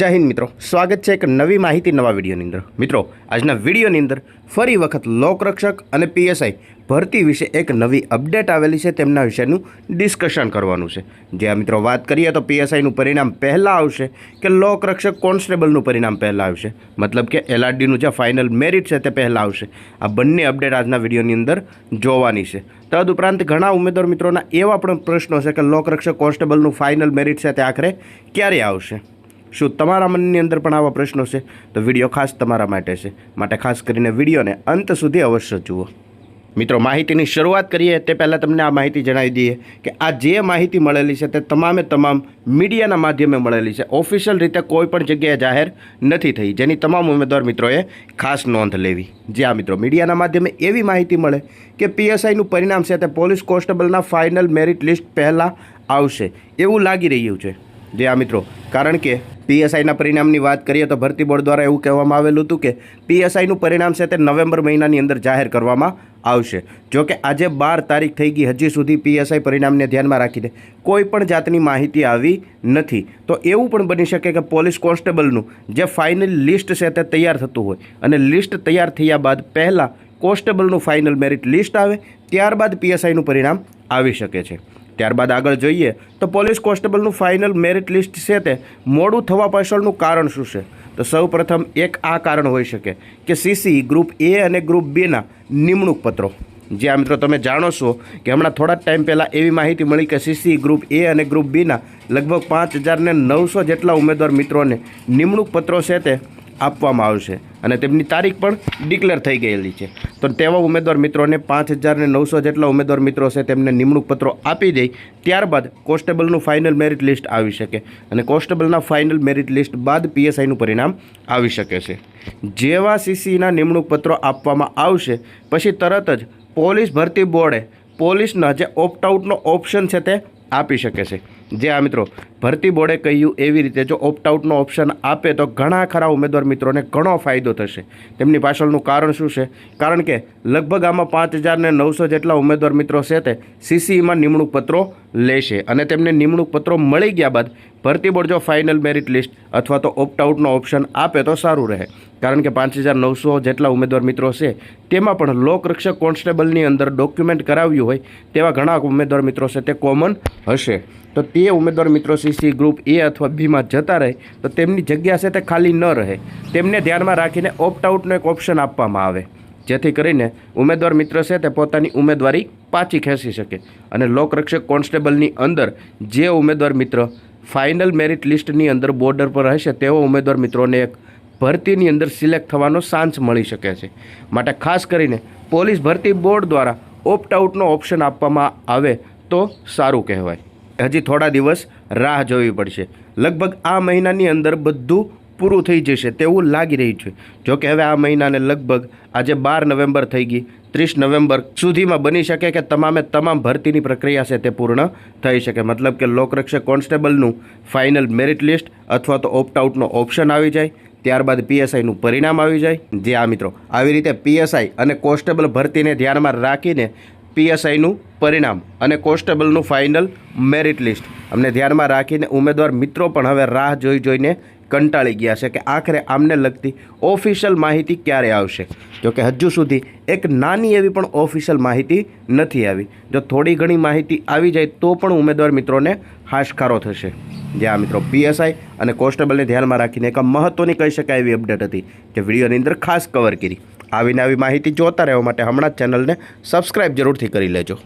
જય હિન્દ મિત્રો, સ્વાગત છે એક નવી માહિતી નવા વિડીયોની અંદર। મિત્રો, આજના વિડીયોની અંદર ફરી વખત લોકરક્ષક અને પીએસઆઈ ભરતી વિશે એક નવી અપડેટ આવેલી છે, તેમના વિશેનું ડિસ્કશન કરવાનું છે। જ્યાં મિત્રો વાત કરીએ તો પીએસઆઈનું પરિણામ પહેલાં આવશે કે લોકરક્ષક કોન્સ્ટેબલનું પરિણામ પહેલાં આવશે, મતલબ કે એલઆરડીનું જે ફાઇનલ મેરિટ છે તે પહેલાં આવશે। આ બંને અપડેટ આજના વિડીયોની અંદર જોવાની છે। તદુપરાંત ઘણા ઉમેદવાર મિત્રોના એવા પણ પ્રશ્નો છે કે લોકરક્ષક કોન્સ્ટેબલનું ફાઇનલ મેરિટ છે તે આખરે ક્યારે આવશે। શું તમારા મનની અંદર પણ આવા પ્રશ્નો છે? તો વિડીયો ખાસ તમારા માટે છે, માટે ખાસ કરીને વિડીયોને અંત સુધી અવશ્ય જુઓ। મિત્રો, માહિતીની શરૂઆત કરીએ તે પહેલાં તમને આ માહિતી જણાવી દઈએ કે આ જે માહિતી મળેલી છે તે તમામ મીડિયાના માધ્યમે મળેલી છે, ઓફિશિયલ રીતે કોઈ પણ જગ્યાએ જાહેર નથી થઈ, જેની તમામ ઉમેદવાર મિત્રોએ ખાસ નોંધ લેવી। જ્યાં મિત્રો મીડિયાના માધ્યમે એવી માહિતી મળે કે પીએસઆઈનું પરિણામ છે તે પોલીસ કોન્સ્ટેબલના ફાઇનલ મેરિટ લિસ્ટ પહેલાં આવશે એવું લાગી રહ્યું છે। જે આ મિત્રો, કારણ કે પીએસઆઈના પરિણામની વાત કરીએ તો ભરતી બોર્ડ દ્વારા એવું કહેવામાં આવેલું હતું કે પીએસઆઈનું પરિણામ છે તે નવેમ્બર મહિનાની અંદર જાહેર કરવામાં આવશે। જો કે આજે 12 તારીખ થઈ ગઈ, હજી સુધી પીએસઆઈ પરિણામને ધ્યાનમાં રાખીને કોઈ પણ જાતની માહિતી આવી નથી। તો એવું પણ બની શકે કે પોલીસ કોન્સ્ટેબલનું જે ફાઇનલ લિસ્ટ છે તે તૈયાર થતું હોય અને લિસ્ટ તૈયાર થયા બાદ પહેલાં કોન્સ્ટેબલનું ફાઇનલ મેરિટ લિસ્ટ આવે, ત્યારબાદ પીએસઆઈનું પરિણામ આવી શકે છે। ત્યારબાદ આગળ જોઈએ તો પોલીસ કોન્સ્ટેબલનું ફાઇનલ મેરિટ લિસ્ટ છે તે મોડું થવા પાછળનું કારણ શું છે? તો સૌપ્રથમ એક આ કારણ હોઈ શકે કે સીસી ગ્રુપ એ અને ગ્રુપ બીના નિમણૂક પત્રો, જે આ મિત્રો તમે જાણો છો કે હમણાં થોડા ટાઈમ પહેલાં એવી માહિતી મળી કે સીસી ગ્રુપ એ અને ગ્રુપ બીના લગભગ 5900 જેટલા ઉમેદવાર મિત્રોને નિમણૂક પત્રો છે તે આપવામાં આવશે અને તેમની તારીખ પણ ડિક્લેર થઈ ગયેલી છે। તો તેવા ઉમેદવાર મિત્રોને 5900 જેટલા ઉમેદવાર મિત્રો છે તેમને નિમણૂક પત્રો આપી દે, ત્યારબાદ કોન્સ્ટેબલનું ફાઇનલ મેરિટ લિસ્ટ આવી શકે અને કોન્સ્ટેબલના ફાઇનલ મેરિટ લિસ્ટ બાદ પીએસઆઈનું પરિણામ આવી શકે છે। જેવા સીસીના નિમણૂક પત્રો આપવામાં આવશે પછી તરત જ પોલીસ ભરતી બોર્ડે પોલીસના જે ઓપ્ટ આઉટનો ઓપ્શન છે તે આપી શકે છે। જે આ મિત્રો ભરતી બોર્ડે કહ્યું એવી રીતે જો ઓપ્ટ આઉટનો ઓપ્શન આપે તો ઘણા ખરા ઉમેદવાર મિત્રોને ઘણો ફાયદો થશે। તેમની પાછળનું કારણ શું છે? કારણ કે લગભગ આમાં 5900 જેટલા ઉમેદવાર મિત્રો છે તે સીસીઈમાં નિમણૂક પત્રો લેશે અને તેમને નિમણૂક પત્રો મળી ગયા બાદ ભરતી બોર્ડ જો ફાઇનલ મેરિટ લિસ્ટ અથવા તો ઓપ્ટ આઉટનો ઓપ્શન આપે તો સારું રહે, કારણ કે 5900 જેટલા ઉમેદવાર મિત્રો છે તેમાં પણ લોકરક્ષક કોન્સ્ટેબલની અંદર ડોક્યુમેન્ટ કરાવ્યું હોય તેવા ઘણા ઉમેદવાર મિત્રો છે તે કોમન હશે। તો તે ઉમેદવાર મિત્રો સીસી ગ્રુપ એ અથવા બીમાં જતા રહે તો તેમની જગ્યા છે તે ખાલી ન રહે, તેમને ધ્યાનમાં રાખીને ઓપ્ટ આઉટનો એક ઓપ્શન આપવામાં આવે, જેથી કરીને ઉમેદવાર મિત્ર છે તે પોતાની ઉમેદવારી પાછી ખેંચી શકે અને લોકરક્ષક કોન્સ્ટેબલની અંદર જે ઉમેદવાર મિત્ર ફાઇનલ મેરિટ લિસ્ટની અંદર બોર્ડર પર રહેશે તેવો ઉમેદવાર મિત્રોને એક ભરતીની અંદર સિલેક્ટ થવાનો ચાન્સ મળી શકે છે। માટે ખાસ કરીને પોલીસ ભરતી બોર્ડ દ્વારા ઓપ્ટ આઉટનો ઓપ્શન આપવામાં આવે તો સારું કહેવાય। હજી થોડા દિવસ રાહ જોવી પડશે, લગભગ આ મહિનાની અંદર બધું પૂરું થઈ જશે તેવું લાગી રહ્યું છે। જોકે હવે આ મહિનાને લગભગ આજે 12 નવેમ્બર થઈ ગઈ, 30 નવેમ્બર સુધીમાં બની શકે કે તમામ ભરતીની પ્રક્રિયા છે તે પૂર્ણ થઈ શકે, મતલબ કે લોકરક્ષક કોન્સ્ટેબલનું ફાઇનલ મેરિટ લિસ્ટ અથવા તો ઓપ્ટ આઉટનો ઓપ્શન આવી જાય, ત્યારબાદ પીએસઆઈનું પરિણામ આવી જાય। જે આ મિત્રો આવી રીતે પીએસઆઈ અને કોન્સ્ટેબલ ભરતીને ધ્યાનમાં રાખીને પીએસઆઈનું પરિણામ અને કોન્સ્ટેબલનું ફાઇનલ મેરિટ લિસ્ટ અમને ધ્યાનમાં રાખીને ઉમેદવાર મિત્રો પણ હવે રાહ જોઈને કંટાળી ગયા છે કે આખરે આમને લગતી ઓફિશિયલ માહિતી ક્યારે આવશે। જોકે હજુ સુધી એક નાની એવી પણ ઓફિશિયલ માહિતી નથી આવી। જો થોડી ઘણી માહિતી આવી જાય તો પણ ઉમેદવાર મિત્રોને હાશકારો થશે। જ્યાં મિત્રો પીએસઆઈ અને કોન્સ્ટેબલને ધ્યાનમાં રાખીને એક મહત્ત્વની કહી શકાય એવી અપડેટ હતી જે વિડીયોની અંદર ખાસ કવર કરી। આવીને આવી માહિતી જોતા રહેવા માટે હમણાં જ ચેનલને સબસ્ક્રાઈબ જરૂરથી કરી લેજો।